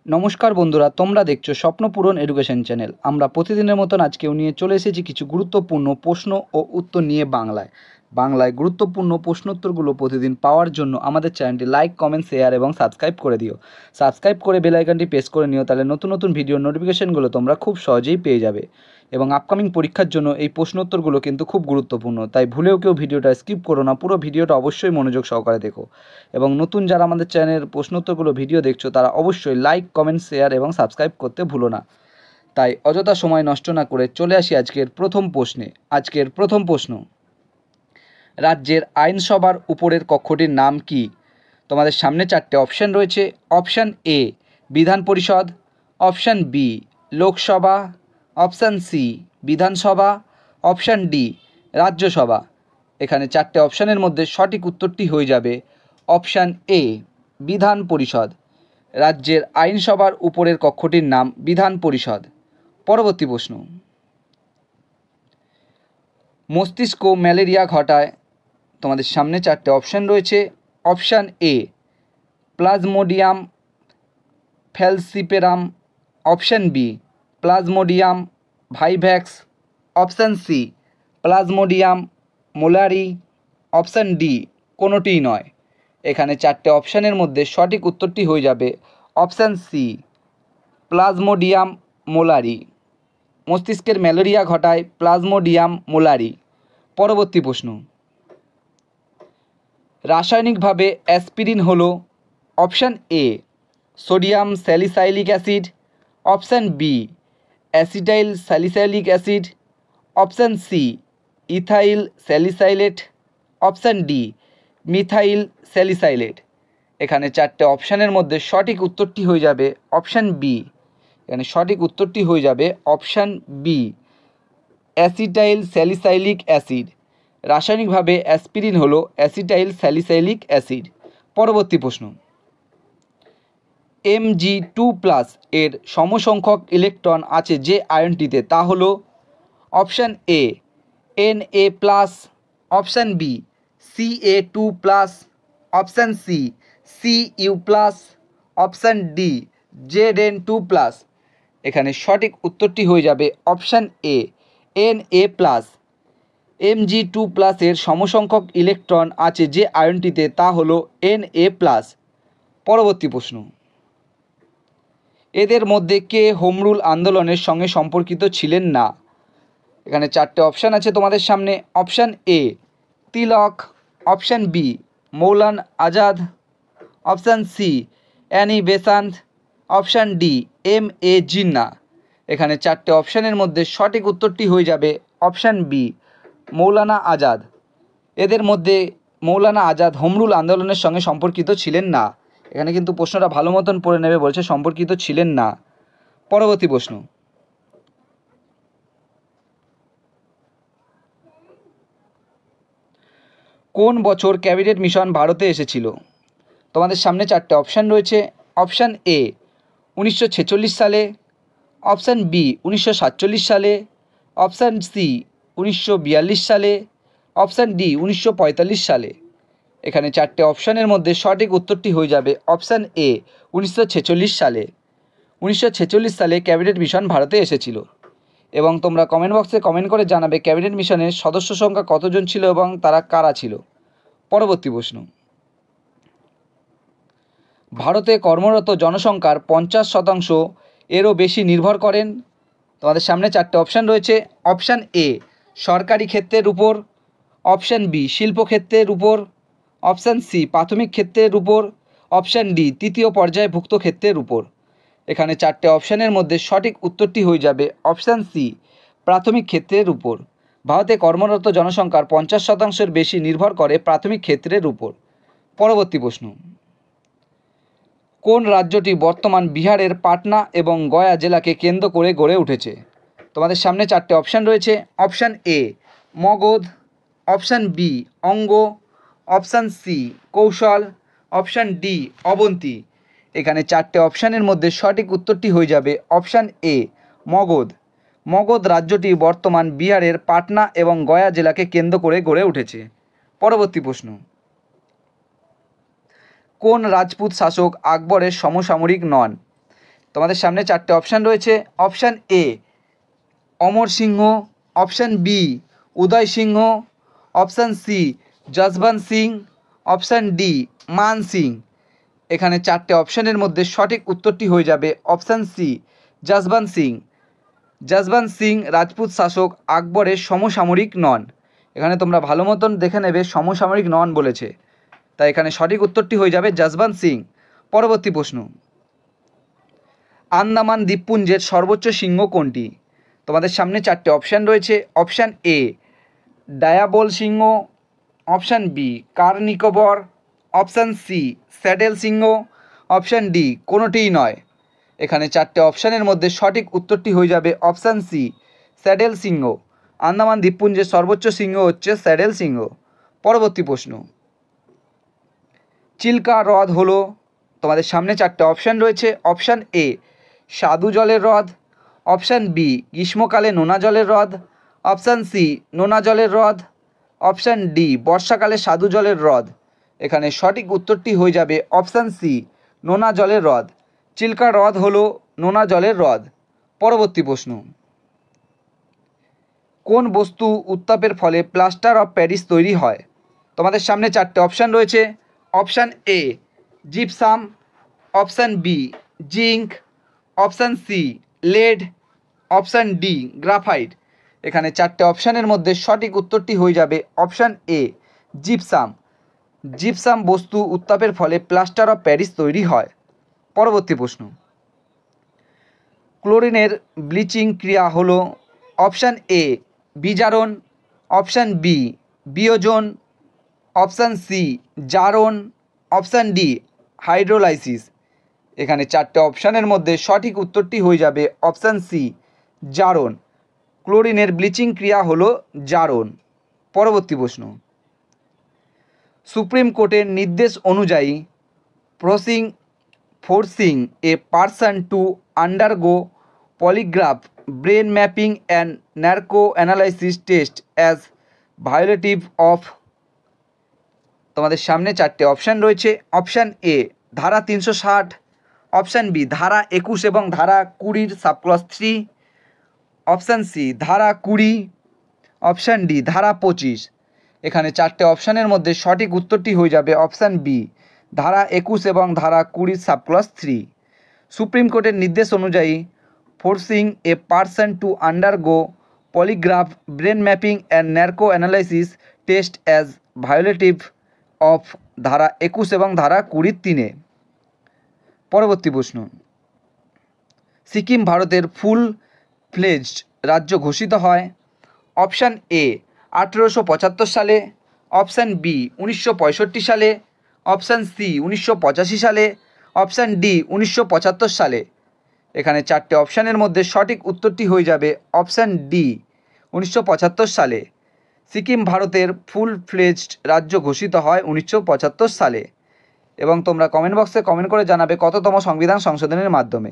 নমস্কার বন্ধুরা, তোমরা দেখছো স্বপ্নপূরণ এডুকেশন চ্যানেল। আমরা প্রতিদিনের মতন আজকেও নিয়ে চলে এসেছি কিছু গুরুত্বপূর্ণ প্রশ্ন ও উত্তর নিয়ে বাংলায় গুরুত্বপূর্ণ প্রশ্নোত্তরগুলো প্রতিদিন পাওয়ার জন্য আমাদের চ্যানেলটি লাইক, কমেন্ট, শেয়ার এবং সাবস্ক্রাইব করে দিও। সাবস্ক্রাইব করে বেল আইকনটি প্রেস করে নিও, তাহলে নতুন নতুন ভিডিওর নোটিফিকেশনগুলো তোমরা খুব সহজেই পেয়ে যাবে। এবং আপকামিং পরীক্ষার জন্য এই প্রশ্নোত্তরগুলো কিন্তু খুব গুরুত্বপূর্ণ, তাই ভুলেও কেউ ভিডিওটা স্কিপ করো না, পুরো ভিডিওটা অবশ্যই মনোযোগ সহকারে দেখো। এবং নতুন যারা আমাদের চ্যানেলের প্রশ্নোত্তরগুলো ভিডিও দেখছো তারা অবশ্যই লাইক, কমেন্ট, শেয়ার এবং সাবস্ক্রাইব করতে ভুলো না। তাই অযথা সময় নষ্ট না করে চলে আসি আজকের প্রথম প্রশ্নে। আজকের প্রথম প্রশ্ন, রাজ্যের আইনসভার উপরের কক্ষটির নাম কি? তোমাদের সামনে চারটে অপশান রয়েছে। Option A Vidhan Parishad, option B Lok Sabha, option C Vidhan Sabha, option D Rajya Sabha. এখানে চারটে অপশানের মধ্যে সঠিক উত্তরটি হয়ে যাবে অপশান এ বিধান পরিষদ। রাজ্যের আইনসভার উপরের কক্ষটির নাম বিধান পরিষদ। পরবর্তী প্রশ্ন, মস্তিষ্ক ম্যালেরিয়া ঘটায়। তোমাদের সামনে চারটে অপশান রয়েছে। Option A plasmodium falciparum, option B plasmodium vivax, option C plasmodium malariae, option D কোনোটিই নয়। এখানে চারটে অপশানের মধ্যে সঠিক উত্তরটি হয়ে যাবে অপশান সি প্লাজমোডিয়াম মোলারি। মস্তিষ্কের ম্যালেরিয়া ঘটায় প্লাজমোডিয়াম মোলারি। পরবর্তী প্রশ্ন, রাসায়নিকভাবে অ্যাসপিরিন হলো option A sodium salicylic acid, option B acetyl salicylic acid, option C ethyl salicylate, option D methyl salicylate. এখানে চারটে অপশানের মধ্যে সঠিক উত্তরটি হয়ে যাবে অপশান বি। এখানে সঠিক উত্তরটি হয়ে যাবে option B acetyl salicylic acid. রাসায়নিকভাবে অ্যাসপিরিন হলো অ্যাসিটাইল স্যালিসাইলিক অ্যাসিড। পরবর্তী প্রশ্ন, Mg2+ এর সমসংখ্যক ইলেকট্রন আছে যে আয়নটিতে, তা হলো option A Na+, option B Ca2+, option C Cu+, option D Zn2+। এখানে সঠিক উত্তরটি হয়ে যাবে অপশান এ Na+। Mg2+ এর সমসংখ্যক ইলেকট্রন আছে যে আয়নটিতে, তা হলো Na+। পরবর্তী প্রশ্ন, এদের মধ্যে কে হোম রুল আন্দোলনের সঙ্গে সম্পর্কিত ছিলেন না? এখানে চারটে অপশান আছে তোমাদের সামনে। Option A Tilak, option B Maulana Azad, option C Annie Besant, option D M.A. Jinnah. এখানে চারটে অপশানের মধ্যে সঠিক উত্তরটি হয়ে যাবে অপশান বি মৌলানা আজাদ। এদের মধ্যে মৌলানা আজাদ হোম রুল আন্দোলনের সঙ্গে সম্পর্কিত ছিলেন না। এখানে কিন্তু প্রশ্নটা ভালো মতন পড়ে নেবে, বলছে সম্পর্কিত ছিলেন না। পরবর্তী প্রশ্ন, কোন বছর ক্যাবিনেট মিশন ভারতে এসেছিল? তোমাদের সামনে চারটে অপশান রয়েছে। অপশান এ 1946 সালে, অপশান বি 1947 সালে, অপশান সি 1942 সালে, অপশান ডি 1945 সালে। এখানে চারটে অপশানের মধ্যে সঠিক উত্তরটি হয়ে যাবে অপশান এ 1946 সালে। 1946 সালে ক্যাবিনেট মিশন ভারতে এসেছিল। এবং তোমরা কমেন্ট বক্সে কমেন্ট করে জানাবে ক্যাবিনেট মিশনের সদস্য সংখ্যা কতজন ছিল এবং তারা কারা ছিল। পরবর্তী প্রশ্ন, ভারতে কর্মরত জনসংখ্যার 50% এরও বেশি নির্ভর করেন। তোমাদের সামনে চারটে অপশান রয়েছে। অপশান এ সরকারি ক্ষেত্রের উপর, অপশান বি শিল্পক্ষেত্রের উপর, অপশান সি প্রাথমিক ক্ষেত্রের উপর, অপশান ডি তৃতীয় পর্যায়ভুক্ত ক্ষেত্রের উপর। এখানে চারটে অপশানের মধ্যে সঠিক উত্তরটি হয়ে যাবে অপশান সি প্রাথমিক ক্ষেত্রের উপর। ভারতে কর্মরত জনসংখ্যার 50%-এর বেশি নির্ভর করে প্রাথমিক ক্ষেত্রের উপর। পরবর্তী প্রশ্ন, কোন রাজ্যটি বর্তমান বিহারের পাটনা এবং গয়া জেলাকে কেন্দ্র করে গড়ে উঠেছে? তোমাদের সামনে চারটে অপশান রয়েছে। Option A Magadha, option B Anga, option C Kosala, option D Avanti. এখানে চারটে অপশানের মধ্যে সঠিক উত্তরটি হয়ে যাবে অপশান এ মগধ। মগধ রাজ্যটি বর্তমান বিহারের পাটনা এবং গয়া জেলাকে কেন্দ্র করে গড়ে উঠেছে। পরবর্তী প্রশ্ন, কোন রাজপুত শাসক আকবরের সমসাময়িক নন? তোমাদের সামনে 4টে অপশান রয়েছে। Option A Amar Singh, option B Uday Singh, option C Jaswant Singh, option D Man Singh. এখানে 4টে অপশানের মধ্যে সঠিক উত্তরটি হয়ে যাবে অপশান সি যশবন্ত সিং। যশবন্ত সিং রাজপুত শাসক আকবরের সমসাময়িক নন। এখানে তোমরা ভালো মতন দেখে নেবে, সমসাময়িক নন বলেছে, তাই এখানে সঠিক উত্তরটি হয়ে যাবে যশবন্ত সিং। পরবর্তী প্রশ্ন, আন্দামান দ্বীপপুঞ্জের সর্বোচ্চ শৃঙ্গ কোনটি? তোমাদের সামনে 4টে অপশান রয়েছে। অপশান এ ডায়াবল সিংহ, option B Car Nicobar, option C saddle সিংহ, অপশান ডি কোনোটিই নয়। এখানে 4টে অপশানের মধ্যে সঠিক উত্তরটি হয়ে যাবে অপশান সি স্যাডেল সিংহ। আন্দামান দ্বীপপুঞ্জের সর্বোচ্চ সিংহ হচ্ছে স্যাডেল সিংহ। পরবর্তী প্রশ্ন, চিল্কা হ্রদ হলো, তোমাদের সামনে 4টে অপশান রয়েছে। অপশান এ স্বাদু জলের হ্রদ, অপশান বি গ্রীষ্মকালে নোনা জলের হ্রদ, অপশান সি নোনা জলের হ্রদ, অপশান ডি বর্ষাকালে স্বাদু জলের হ্রদ। এখানে সঠিক উত্তরটি হয়ে যাবে অপশান সি নোনা জলের হ্রদ। চিল্কা হ্রদ হলো নোনা জলের হ্রদ। পরবর্তী প্রশ্ন, কোন বস্তু উত্তাপের ফলে প্লাস্টার অফ প্যারিস তৈরি হয়? তোমাদের সামনে 4টে অপশান রয়েছে। Option A gypsum, option B zinc, option C lead, option D graphite. এখানে 4টে অপশানের মধ্যে সঠিক উত্তরটি হয়ে যাবে অপশান এ জিপসাম। জিপসাম বস্তু উত্তাপের ফলে প্লাস্টার অফ প্যারিস তৈরি হয়। পরবর্তী প্রশ্ন, ক্লোরিনের ব্লিচিং ক্রিয়া হলো অপশান এ বিজারণ, অপশান বি বিয়োজন, অপশান সি জারণ, অপশান ডি হাইড্রোলাইসিস। এখানে 4টে অপশানের মধ্যে সঠিক উত্তরটি হয়ে যাবে অপশান সি জারণ। ক্লোরিনের ব্লিচিং ক্রিয়া হলো জারণ। পরবর্তী প্রশ্ন, সুপ্রিম কোর্টের নির্দেশ অনুযায়ী forcing a person to undergo polygraph brain mapping and narco analysis test as violative of. তোমাদের সামনে 4টে অপশান রয়েছে। অপশান এ ধারা 360, অপশান বি ধারা 21 এবং ধারা 20 সাবক্লজ 3, অপশান সি ধারা 20, অপশান ডি ধারা 25। এখানে 4টে অপশানের মধ্যে সঠিক উত্তরটি হয়ে যাবে অপশান বি ধারা 21 এবং ধারা 20 সাবক্লজ 3। সুপ্রিম কোর্টের নির্দেশ অনুযায়ী forcing a person to undergo polygraph brain mapping and narco analysis test as violative of ধারা 21 এবং ধারা 20(3)। পরবর্তী প্রশ্ন, সিকিম ভারতের ফুল ফ্লেজড রাজ্য ঘোষিত হয়? অপশান এ 1875 সালে, অপশান বি 1965 সালে, অপশান সি 1985 সালে, অপশান ডি 1975 সালে। এখানে 4টে অপশানের মধ্যে সঠিক উত্তরটি হয়ে যাবে অপশান ডি 1975 সালে। সিকিম ভারতের ফুল ফ্লেজড রাজ্য ঘোষিত হয় 1975 সালে। এবং তোমরা কমেন্ট বক্সে কমেন্ট করে জানাবে কততম সংবিধান সংশোধনের মাধ্যমে।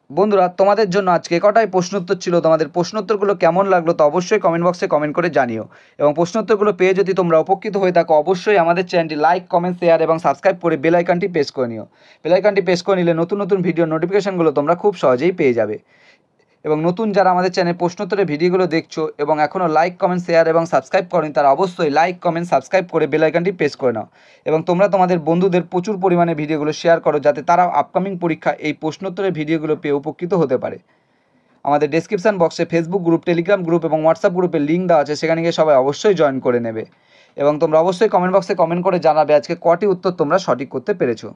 বন্ধুরা, তোমাদের জন্য আজকে কটাই প্রশ্নোত্তর ছিল। তোমাদের প্রশ্নোত্তরগুলো কেমন লাগলো তো অবশ্যই কমেন্ট বক্সে কমেন্ট করে জানিও। এবং প্রশ্নোত্তরগুলো পেয়ে যদি তোমরা উপকৃত হয়ে থাকো অবশ্যই আমাদের চ্যানেলটি লাইক, কমেন্ট, শেয়ার এবং সাবস্ক্রাইব করে বেল আইকনটি প্রেস করে নিও। বেল আইকনটি প্রেস করে নিলে নতুন নতুন ভিডিও নোটিফিকেশনগুলো তোমরা খুব সহজেই পেয়ে যাবে। এবং নতুন যারা আমাদের চ্যানেল প্রশ্নোত্তরের ভিডিওগুলো দেখছো এবং এখনও লাইক, কমেন্ট, শেয়ার এবং সাবস্ক্রাইব করেন তারা অবশ্যই লাইক, কমেন্ট, সাবস্ক্রাইব করে বেল আইকনটি প্রেস করে নাও। এবং তোমরা তোমাদের বন্ধুদের প্রচুর পরিমাণে ভিডিওগুলো শেয়ার করো যাতে তারা আপকামিং পরীক্ষা এই প্রশ্নোত্তরের ভিডিওগুলো পেয়ে উপকৃত হতে পারে। আমাদের ডেসক্রিপশন বক্সে ফেসবুক গ্রুপ, টেলিগ্রাম গ্রুপ এবং হোয়াটসঅ্যাপ গ্রুপের লিঙ্ক দেওয়া আছে, সেখানে গিয়ে সবাই অবশ্যই জয়েন করে নেবে। এবং তোমরা অবশ্যই কমেন্ট বক্সে কমেন্ট করে জানাবে আজকে কটি উত্তর তোমরা সঠিক করতে পেরেছো।